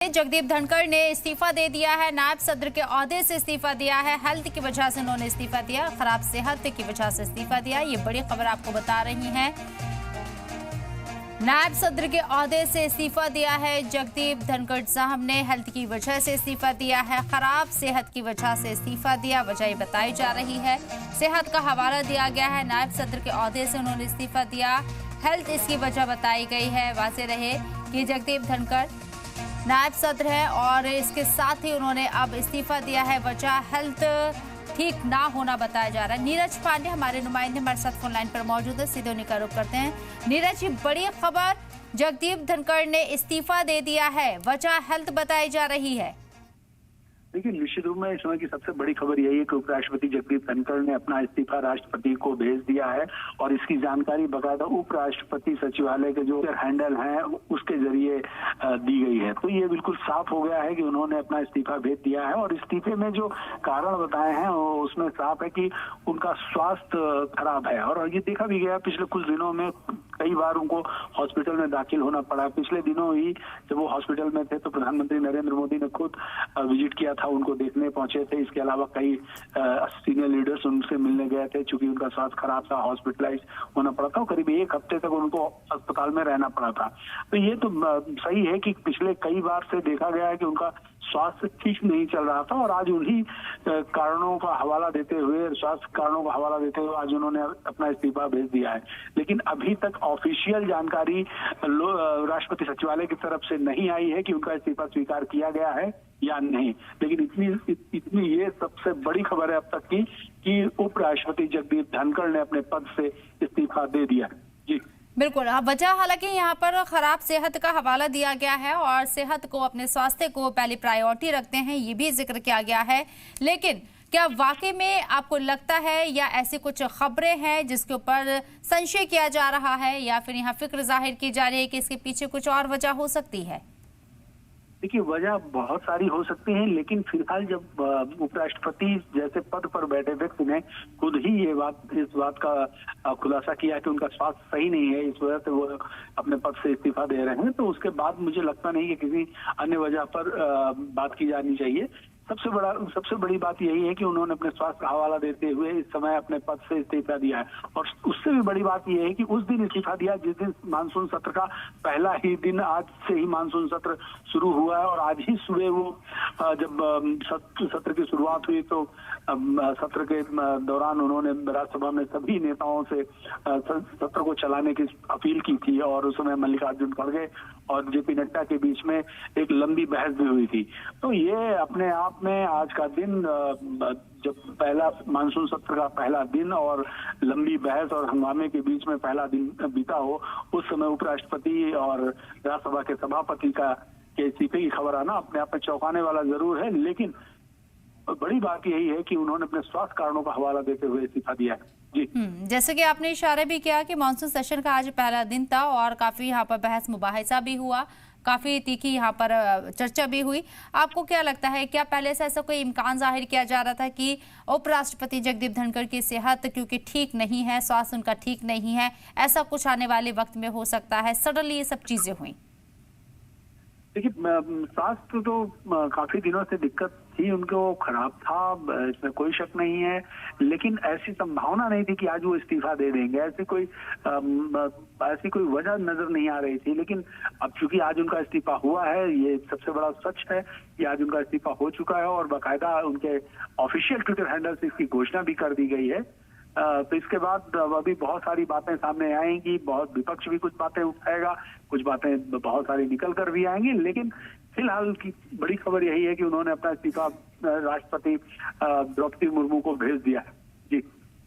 जगदीप धनखड़ ने इस्तीफा दे दिया है। नायब सदर के ओहदे से इस्तीफा दिया है। हेल्थ की वजह से उन्होंने इस्तीफा दिया, खराब सेहत की वजह से इस्तीफा दिया। ये बड़ी खबर आपको बता रही है। नायब सदर के ओहदे से इस्तीफा दिया है जगदीप धनखड़ साहब ने। हेल्थ की वजह से इस्तीफा दिया है, खराब सेहत की वजह से इस्तीफा दिया। वजह ये बताई जा रही है। सेहत का हवाला दिया गया है। नायब सदर के ओहदे से उन्होंने इस्तीफा दिया, हेल्थ इसकी वजह बताई गई है। वाज़ेह रहे कि जगदीप धनखड़ नायब सदर है और इसके साथ ही उन्होंने अब इस्तीफा दिया है। वजह हेल्थ ठीक ना होना बताया जा रहा है। नीरज पांडे हमारे नुमाइंदे हमारे साथ फोन लाइन पर मौजूद है, सीधे उन्हीं का रुख करते हैं। नीरज, ये बड़ी खबर, जगदीप धनखड़ ने इस्तीफा दे दिया है, वजह हेल्थ बताई जा रही है। देखिए, निश्चित रूप में इस समय की सबसे बड़ी खबर यही है कि उपराष्ट्रपति जगदीप धनखड़ ने अपना इस्तीफा राष्ट्रपति को भेज दिया है और इसकी जानकारी बकायदा उपराष्ट्रपति सचिवालय के जो हैंडल हैं उसके जरिए दी गई है। तो ये बिल्कुल साफ हो गया है कि उन्होंने अपना इस्तीफा भेज दिया है और इस्तीफे में जो कारण बताए हैं उसमें साफ है कि उनका स्वास्थ्य खराब है। और ये देखा भी गया पिछले कुछ दिनों में कई बार उनको हॉस्पिटल में दाखिल होना पड़ा। पिछले दिनों ही जब वो हॉस्पिटल में थे तो प्रधानमंत्री नरेंद्र मोदी ने खुद विजिट किया था, उनको देखने पहुंचे थे। इसके अलावा कई सीनियर लीडर्स उनसे मिलने गए थे। चूंकि उनका स्वास्थ्य खराब था, हॉस्पिटलाइज होना पड़ा था, करीब एक हफ्ते तक उनको अस्पताल में रहना पड़ा था। तो ये तो सही है कि पिछले कई बार से देखा गया है कि उनका स्वास्थ्य ठीक नहीं चल रहा था और आज उन्हीं कारणों का हवाला देते हुए, स्वास्थ्य कारणों का हवाला देते हुए आज उन्होंने अपना इस्तीफा भेज दिया है। लेकिन अभी तक ऑफिशियल जानकारी राष्ट्रपति सचिवालय की तरफ से नहीं आई है कि उनका इस्तीफा स्वीकार किया गया है या नहीं। लेकिन इतनी ये सबसे बड़ी खबर है अब तक की कि उपराष्ट्रपति जगदीप धनखड़ ने अपने पद से इस्तीफा दे दिया है। जी बिल्कुल। वजह हालांकि यहाँ पर खराब सेहत का हवाला दिया गया है और सेहत को, अपने स्वास्थ्य को पहली प्रायोरिटी रखते हैं, ये भी जिक्र किया गया है। लेकिन क्या वाकई में आपको लगता है या ऐसी कुछ खबरें हैं जिसके ऊपर संशय किया जा रहा है या फिर यहाँ फिक्र जाहिर की जा रही है कि इसके पीछे कुछ और वजह हो सकती है? देखिए, वजह बहुत सारी हो सकती है, लेकिन फिलहाल जब उपराष्ट्रपति जैसे पद पर बैठे व्यक्ति ने खुद ही इस बात का खुलासा किया कि उनका स्वास्थ्य सही नहीं है, इस वजह से वो अपने पद से इस्तीफा दे रहे हैं, तो उसके बाद मुझे लगता नहीं कि किसी अन्य वजह पर बात की जानी चाहिए। सबसे बड़ी बात यही है कि उन्होंने अपने स्वास्थ्य का हवाला देते हुए इस समय अपने पद से इस्तीफा दिया है। और उससे भी बड़ी बात यह है कि उस दिन इस्तीफा दिया जिस दिन मानसून सत्र का पहला ही दिन, आज से ही मानसून सत्र शुरू हुआ है और आज ही सुबह वो जब सत्र की शुरुआत हुई तो सत्र के दौरान उन्होंने राज्यसभा में सभी नेताओं से सत्र को चलाने की अपील की थी और उस समय मल्लिकार्जुन खड़गे और जेपी नड्डा के बीच में एक लंबी बहस भी हुई थी। तो ये अपने आप में आज का दिन, जब पहला मानसून सत्र का पहला दिन और लंबी बहस और हंगामे के बीच में पहला दिन बीता हो, उस समय उपराष्ट्रपति और राज्यसभा के सभापति के इस्तीफे की खबर आना अपने आप में चौंकाने वाला जरूर है। लेकिन बड़ी बात यही है कि उन्होंने अपने स्वास्थ्य कारणों का हवाला देते हुए इस्तीफा दिया है। जी, जैसे कि आपने इशारा भी किया कि मानसून सेशन का आज पहला दिन था और काफी यहाँ पर बहस मुबाहिसा भी हुआ, काफी तीखी यहाँ पर चर्चा भी हुई। आपको क्या लगता है, क्या पहले से ऐसा कोई इम्कान जाहिर किया जा रहा था कि उपराष्ट्रपति जगदीप धनखड़ की सेहत क्योंकि ठीक नहीं है, स्वास्थ्य उनका ठीक नहीं है, ऐसा कुछ आने वाले वक्त में हो सकता है, सडनली ये सब चीजें हुई? देखिए, स्वास्थ्य तो काफी दिनों से दिक्कत थी, उनको खराब था, इसमें कोई शक नहीं है। लेकिन ऐसी संभावना नहीं थी कि आज वो इस्तीफा दे देंगे, ऐसी कोई वजह नजर नहीं आ रही थी। लेकिन अब चूंकि आज उनका इस्तीफा हुआ है, ये सबसे बड़ा सच है कि आज उनका इस्तीफा हो चुका है और बाकायदा उनके ऑफिशियल ट्विटर हैंडल से इसकी घोषणा भी कर दी गई है। तो इसके बाद अभी बहुत सारी बातें सामने आएंगी, बहुत विपक्ष भी कुछ बातें उठाएगा, कुछ बातें बहुत सारी निकल कर भी आएंगी। लेकिन फिलहाल की बड़ी खबर यही है कि उन्होंने अपना इस्तीफा राष्ट्रपति द्रौपदी मुर्मू को भेज दिया है। जी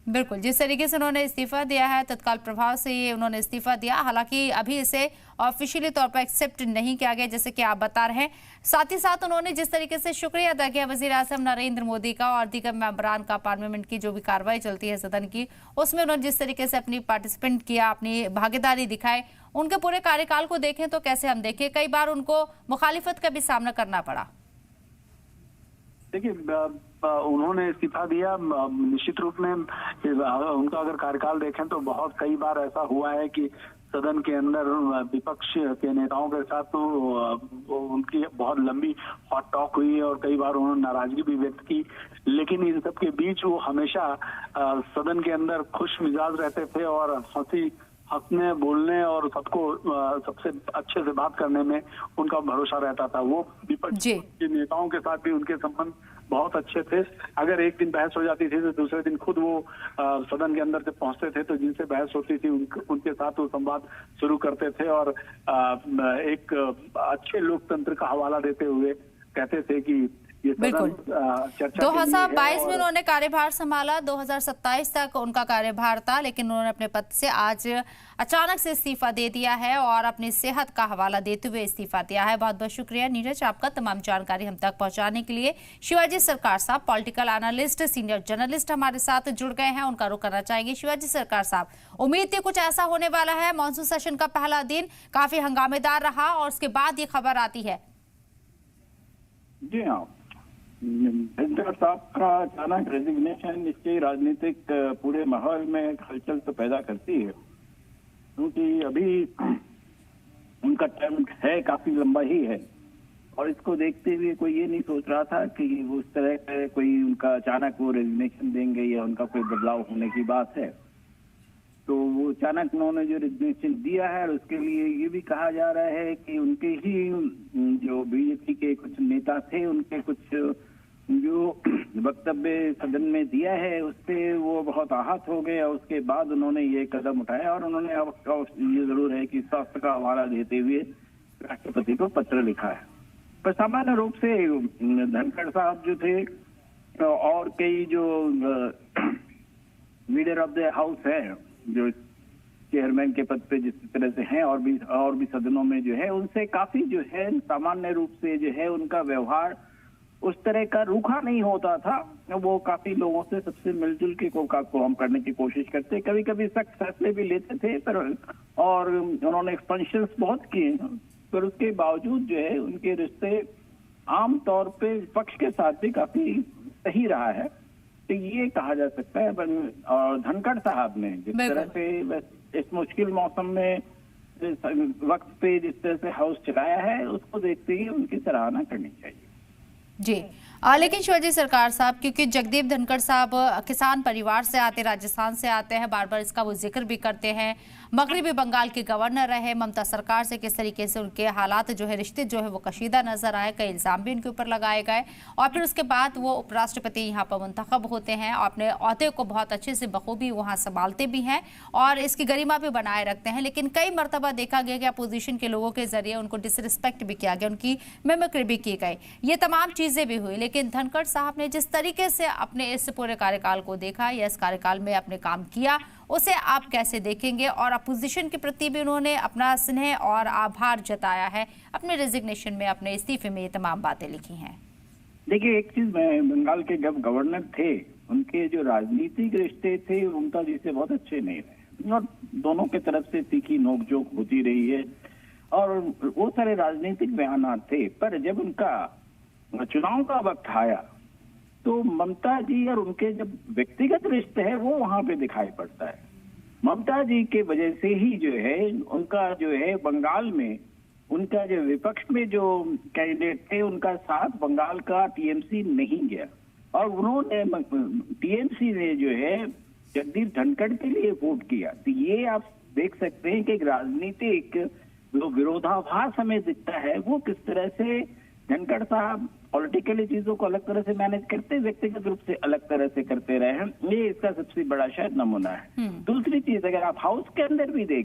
बिल्कुल, जिस तरीके से उन्होंने इस्तीफा दिया है, तत्काल प्रभाव से ये उन्होंने इस्तीफा दिया। हालांकि अभी इसे ऑफिशियली तौर पर एक्सेप्ट नहीं किया गया, जैसे कि आप बता रहे हैं। साथ ही साथ उन्होंने जिस तरीके से शुक्रिया अदा किया वजीर आजम नरेंद्र मोदी का और दीगर मेंबरान का, पार्लियामेंट की जो भी कार्रवाई चलती है सदन की, उसमें उन्होंने जिस तरीके से अपनी पार्टिसिपेंट किया, अपनी भागीदारी दिखाए, उनके पूरे कार्यकाल को देखें तो कैसे हम देखें, कई बार उनको मुखालिफत का भी सामना करना पड़ा। देखिए, उन्होंने इस्तीफा दिया, निश्चित रूप में उनका अगर कार्यकाल देखें तो बहुत कई बार ऐसा हुआ है कि सदन के अंदर विपक्ष के नेताओं के साथ तो उनकी बहुत लंबी हॉट टॉक हुई और कई बार उन्होंने नाराजगी भी व्यक्त की, लेकिन इन सब के बीच वो हमेशा सदन के अंदर खुश मिजाज रहते थे और हंसने बोलने और सबको सबसे अच्छे से बात करने में उनका भरोसा रहता था। वो विपक्ष के नेताओं के साथ भी उनके संबंध बहुत अच्छे थे। अगर एक दिन बहस हो जाती थी तो दूसरे दिन खुद वो सदन के अंदर से पहुंचते थे, तो जिनसे बहस होती थी उनके साथ वो संवाद शुरू करते थे और एक अच्छे लोकतंत्र का हवाला देते हुए कहते थे कि बिल्कुल 2022 में उन्होंने कार्यभार संभाला, 2027 तक उनका कार्यभार था, लेकिन उन्होंने अपने पद से आज अचानक से इस्तीफा दे दिया है और अपनी सेहत का हवाला देते हुए इस्तीफा दिया है। बहुत बहुत शुक्रिया नीरज आपका तमाम जानकारी हम तक पहुंचाने के लिए। शिवाजी सरकार साहब पॉलिटिकल एनालिस्ट, सीनियर जर्नलिस्ट हमारे साथ जुड़ गए हैं, उनका रुख करना चाहेंगे। शिवाजी सरकार साहब, उम्मीद थी कुछ ऐसा होने वाला है, मानसून सेशन का पहला दिन काफी हंगामेदार रहा और उसके बाद ये खबर आती है। जी हाँ, धनखड़ साहब का अचानक रेजिग्नेशन इसके राजनीतिक पूरे माहौल में हलचल तो पैदा करती है, क्योंकि अभी उनका टर्म है काफी लंबा ही है और इसको देखते हुए कोई ये नहीं सोच रहा था कि वो उस तरह का कोई उनका अचानक वो रेजिग्नेशन देंगे या उनका कोई बदलाव होने की बात है। तो वो अचानक उन्होंने जो रेजिग्नेशन दिया है, उसके लिए ये भी कहा जा रहा है कि उनके ही जो बीजेपी के कुछ नेता थे, उनके कुछ जो वक्तव्य सदन में दिया है उससे वो बहुत आहत हो गए और उसके बाद उन्होंने ये कदम उठाया और उन्होंने अब ये जरूर है कि स्वास्थ्य का हवाला देते हुए राष्ट्रपति को पत्र लिखा है। पर सामान्य रूप से धनखड़ साहब जो थे और कई जो लीडर ऑफ द हाउस है, जो चेयरमैन के पद पे जिस तरह से हैं और भी सदनों में जो है, उनसे काफी जो है सामान्य रूप से जो है उनका व्यवहार उस तरह का रूखा नहीं होता था। वो काफी लोगों से सबसे मिलजुल के काम करने की कोशिश करते, कभी कभी सख्त फैसले भी लेते थे, पर और उन्होंने एक्सपेंशंस बहुत किए, पर उसके बावजूद जो है उनके रिश्ते आमतौर पे विपक्ष के साथ भी काफी सही रहा है। तो ये कहा जा सकता है। और धनखड़ साहब ने जिस तरह से इस मुश्किल मौसम में वक्त पे जिस तरह से हाउस चलाया है, उसको देखते ही उनकी सराहना करनी चाहिए। जी लेकिन शिवाजी सरकार साहब, क्योंकि जगदीप धनखड़ साहब किसान परिवार से आते, राजस्थान से आते हैं, बार बार इसका वो जिक्र भी करते हैं, मगरबी बंगाल के गवर्नर रहे, ममता सरकार से किस तरीके से उनके हालात जो है, रिश्ते जो है वो कशीदा नजर आए, कई इल्जाम भी उनके ऊपर लगाए गए और फिर उसके बाद वो उपराष्ट्रपति यहाँ पर मुंतखब होते हैं और अपने ओहदे को बहुत अच्छे से बखूबी वहाँ संभालते भी हैं और इसकी गरिमा भी बनाए रखते हैं। लेकिन कई मरतबा देखा गया कि अपोजिशन के लोगों के जरिए उनको डिसरिस्पेक्ट भी किया गया, उनकी मिमिक्री भी की गई, ये तमाम चीजें भी हुई। लेकिन धनखड़ साहब ने जिस तरीके से अपने इस पूरे कार्यकाल को देखा या इस कार्यकाल में अपने काम किया, उसे आप कैसे देखेंगे? और अपोजिशन के प्रति भी उन्होंने अपना स्नेह और आभार जताया है, अपने रेजिग्नेशन में, अपने इस्तीफे में ये तमाम बातें लिखी हैं। देखिए, एक चीज में बंगाल के जब गवर्नर थे, उनके जो राजनीतिक रिश्ते थे ममता जी से बहुत अच्छे नहीं रहे और दोनों के तरफ से तीखी नोकझोंक होती रही है और वो सारे राजनीतिक बयान थे। पर जब उनका चुनाव का वक्त आया तो ममता जी और उनके जब व्यक्तिगत रिश्ते हैं वो वहां पे दिखाई पड़ता है। ममता जी के वजह से ही जो है उनका जो है बंगाल में उनका जो विपक्ष में जो कैंडिडेट थे उनका साथ बंगाल का टीएमसी नहीं गया और उन्होंने टीएमसी ने जो है जगदीप धनखड़ के लिए वोट किया। तो ये आप देख सकते हैं कि राजनीतिक जो विरोधाभास हमें दिखता है वो किस तरह से धनखड़ साहब पॉलिटिकली चीजों को अलग तरह से मैनेज करते, व्यक्तिगत रूप से अलग तरह से करते रहे हैं। ये इसका सबसे बड़ा शायद नमूना है। दूसरी चीज, अगर आप हाउस के अंदर भी देखें